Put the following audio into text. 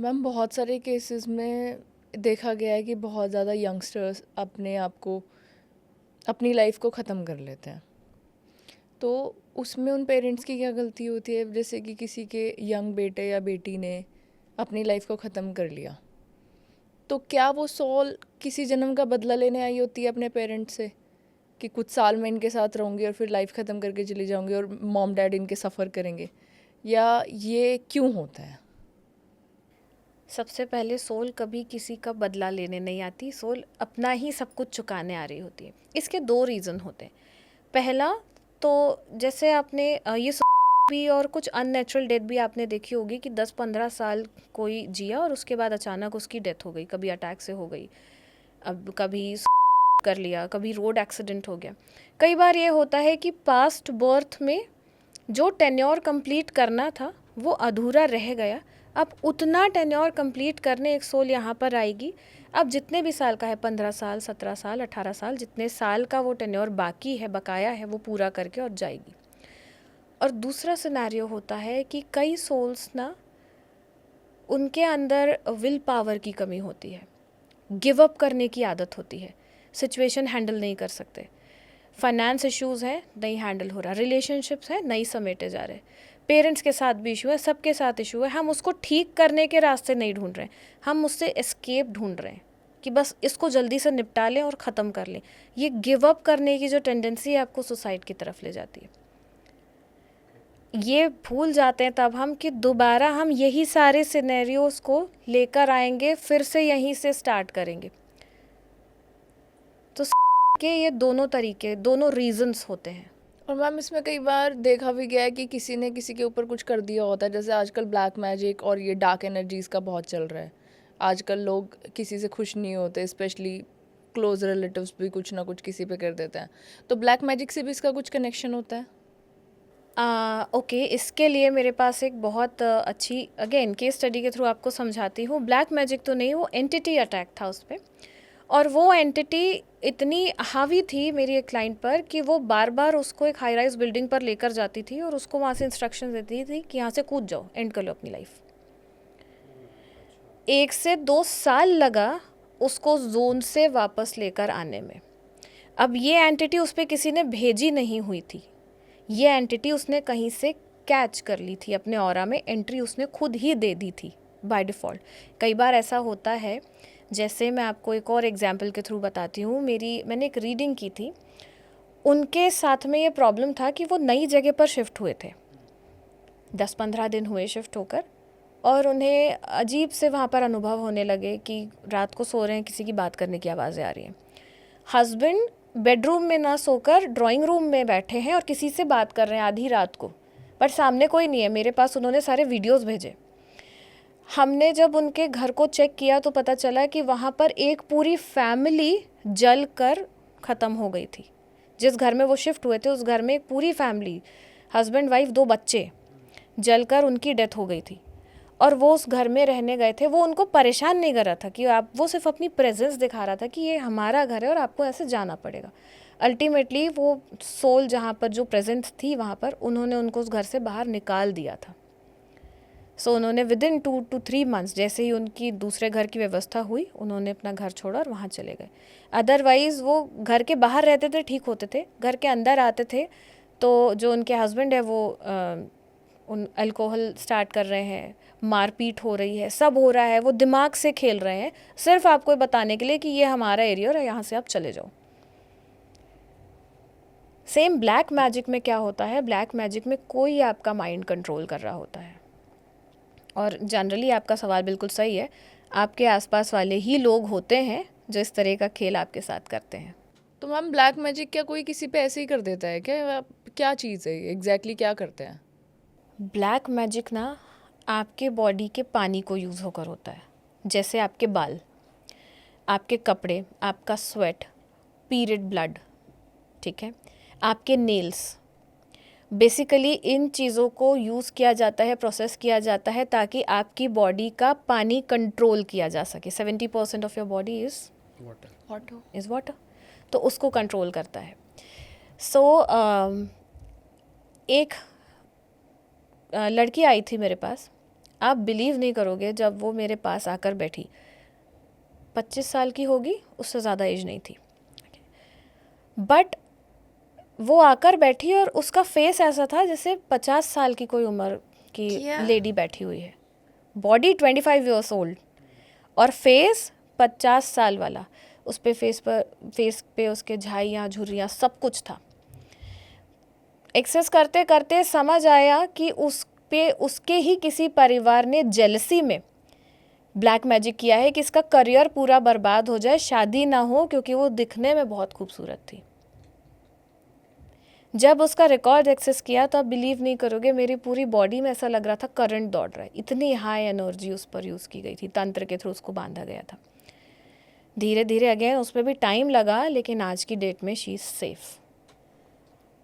Ma'am बहुत सारे cases में देखा गया है कि बहुत ज़्यादा यंगस्टर्स अपने आप को अपनी लाइफ को ख़त्म कर लेते हैं। तो उसमें उन पेरेंट्स की क्या गलती होती है, जैसे कि किसी के यंग बेटे या बेटी ने अपनी लाइफ को ख़त्म कर लिया, तो क्या वो सोल किसी जन्म का बदला लेने आई होती है अपने पेरेंट्स से कि कुछ साल मैं इनके साथ रहूँगी और फिर लाइफ ख़त्म करके चली जाऊँगी और मॉम डैड इनके सफ़र करेंगे, या ये क्यों होता है? सबसे पहले सोल कभी किसी का बदला लेने नहीं आती, सोल अपना ही सब कुछ चुकाने आ रही होती है। इसके दो रीज़न होते हैं। पहला तो जैसे आपने ये भी और कुछ अननेचुरल डेथ भी आपने देखी होगी कि 10-15 साल कोई जिया और उसके बाद अचानक उसकी डेथ हो गई, कभी अटैक से हो गई, अब कभी कर लिया, कभी रोड एक्सीडेंट हो गया। कई बार ये होता है कि पास्ट बर्थ में जो टेन्योर कंप्लीट करना था वो अधूरा रह गया। अब उतना टेन्योर कंप्लीट करने एक सोल यहाँ पर आएगी। अब जितने भी साल का है, 15 साल, 17 साल, 18 साल, जितने साल का वो टेन्योर बाकी है, बकाया है, वो पूरा करके और जाएगी। और दूसरा सिनेरियो होता है कि कई सोल्स ना, उनके अंदर विल पावर की कमी होती है, गिव अप करने की आदत होती है, सिचुएशन हैंडल नहीं कर सकते, फाइनेंस इश्यूज़ हैं, नहीं हैंडल हो रहा, रिलेशनशिप्स हैं, नहीं समेटे जा रहे, पेरेंट्स के साथ भी इशू है, सबके साथ इशू है। हम उसको ठीक करने के रास्ते नहीं ढूंढ रहे हैं, हम उससे एस्केप ढूंढ रहे हैं कि बस इसको जल्दी से निपटा लें और ख़त्म कर लें। ये गिव अप करने की जो टेंडेंसी है आपको सुसाइड की तरफ ले जाती है। ये भूल जाते हैं तब हम कि दोबारा हम यही सारे सिनेरियोज़ को लेकर आएंगे, फिर से यहीं से स्टार्ट करेंगे। तो के ये दोनों तरीके, दोनों रीजंस होते हैं। और मैम इसमें कई बार देखा भी गया है कि किसी ने किसी के ऊपर कुछ कर दिया होता है, जैसे आजकल ब्लैक मैजिक और ये डार्क एनर्जीज़ का बहुत चल रहा है। आजकल लोग किसी से खुश नहीं होते, स्पेशली क्लोज रिलेटिव्स भी कुछ ना कुछ किसी पे कर देते हैं। तो ब्लैक मैजिक से भी इसका कुछ कनेक्शन होता है? ओके, इसके लिए मेरे पास एक बहुत अच्छी अगेन केस स्टडी के थ्रू आपको समझाती हूँ। ब्लैक मैजिक तो नहीं, वो एंटिटी अटैक था उस पर, और वो एंटिटी इतनी हावी थी मेरी एक क्लाइंट पर कि वो बार बार उसको एक हाई राइज बिल्डिंग पर लेकर जाती थी और उसको वहाँ से इंस्ट्रक्शन देती थी कि यहाँ से कूद जाओ, एंड कर लो अपनी लाइफ। 1 से 2 साल लगा उसको जोन से वापस लेकर आने में। अब ये एंटिटी उस पर किसी ने भेजी नहीं हुई थी, ये एंटिटी उसने कहीं से कैच कर ली थी, अपने ऑरा में एंट्री उसने खुद ही दे दी थी बाय डिफ़ॉल्ट। कई बार ऐसा होता है, जैसे मैं आपको एक और एग्जांपल के थ्रू बताती हूँ। मैंने एक रीडिंग की थी, उनके साथ में ये प्रॉब्लम था कि वो नई जगह पर शिफ्ट हुए थे, 10-15 दिन हुए शिफ्ट होकर, और उन्हें अजीब से वहाँ पर अनुभव होने लगे कि रात को सो रहे हैं, किसी की बात करने की आवाज़ें आ रही हैं। हस्बैंड बेडरूम में ना सोकर ड्राइंग रूम में बैठे हैं और किसी से बात कर रहे हैं आधी रात को, पर सामने कोई नहीं है। मेरे पास उन्होंने सारे वीडियोस भेजे। हमने जब उनके घर को चेक किया तो पता चला कि वहाँ पर एक पूरी फैमिली जल कर ख़त्म हो गई थी। जिस घर में वो शिफ्ट हुए थे उस घर में एक पूरी फैमिली, हस्बैंड वाइफ 2 बच्चे, जल कर उनकी डेथ हो गई थी। और वो उस घर में रहने गए थे। वो उनको परेशान नहीं कर रहा था कि आप, वो सिर्फ अपनी प्रेजेंस दिखा रहा था कि ये हमारा घर है और आपको ऐसे जाना पड़ेगा। अल्टीमेटली वो सोल जहाँ पर जो प्रेजेंस थी वहाँ पर उन्होंने उनको उस घर से बाहर निकाल दिया था। सो उन्होंने विदिन 2 to 3 मंथ्स, जैसे ही उनकी दूसरे घर की व्यवस्था हुई, उन्होंने अपना घर छोड़ा और वहाँ चले गए। अदरवाइज़ वो घर के बाहर रहते थे, ठीक होते थे, घर के अंदर आते थे तो जो उनके हस्बैंड है वो उन अल्कोहल स्टार्ट कर रहे हैं, मारपीट हो रही है, सब हो रहा है, वो दिमाग से खेल रहे हैं सिर्फ आपको बताने के लिए कि ये हमारा एरिया है, यहाँ से आप चले जाओ। सेम ब्लैक मैजिक में क्या होता है, ब्लैक मैजिक में कोई आपका माइंड कंट्रोल कर रहा होता है। और जनरली आपका सवाल बिल्कुल सही है, आपके आसपास वाले ही लोग होते हैं जो इस तरह का खेल आपके साथ करते हैं। तो मैम ब्लैक मैजिक क्या कोई किसी पे ऐसे ही कर देता है क्या? क्या चीज़ है ये, एग्जैक्टली क्या करते हैं? ब्लैक मैजिक ना आपके बॉडी के पानी को यूज़ होकर होता है, जैसे आपके बाल, आपके कपड़े, आपका स्वेट, पीरियड ब्लड, ठीक है, आपके नेल्स। बेसिकली इन चीज़ों को यूज़ किया जाता है, प्रोसेस किया जाता है ताकि आपकी बॉडी का पानी कंट्रोल किया जा सके। 70% of your body is water, तो उसको कंट्रोल करता है। सो एक लड़की आई थी मेरे पास, आप बिलीव नहीं करोगे, जब वो मेरे पास आकर बैठी, 25 साल की होगी, उससे ज़्यादा एज नहीं थी, बट वो आकर बैठी और उसका फेस ऐसा था जैसे 50 साल की कोई उम्र की क्या? लेडी बैठी हुई है। बॉडी 25 ईयर्स ओल्ड और फेस 50 साल वाला। उस पे फेस पे उसके झाइयाँ झुर्रियाँ सब कुछ था। एक्सेस करते करते समझ आया कि उस पे उसके ही किसी परिवार ने जेलसी में ब्लैक मैजिक किया है कि इसका करियर पूरा बर्बाद हो जाए, शादी ना हो, क्योंकि वो दिखने में बहुत खूबसूरत थी। जब उसका रिकॉर्ड एक्सेस किया तो आप बिलीव नहीं करोगे, मेरी पूरी बॉडी में ऐसा लग रहा था करंट दौड़ रहा है, इतनी हाई एनर्जी उस पर यूज़ की गई थी, तंत्र के थ्रू उसको बांधा गया था। धीरे धीरे अगेन उस पर भी टाइम लगा, लेकिन आज की डेट में शी इज़ सेफ।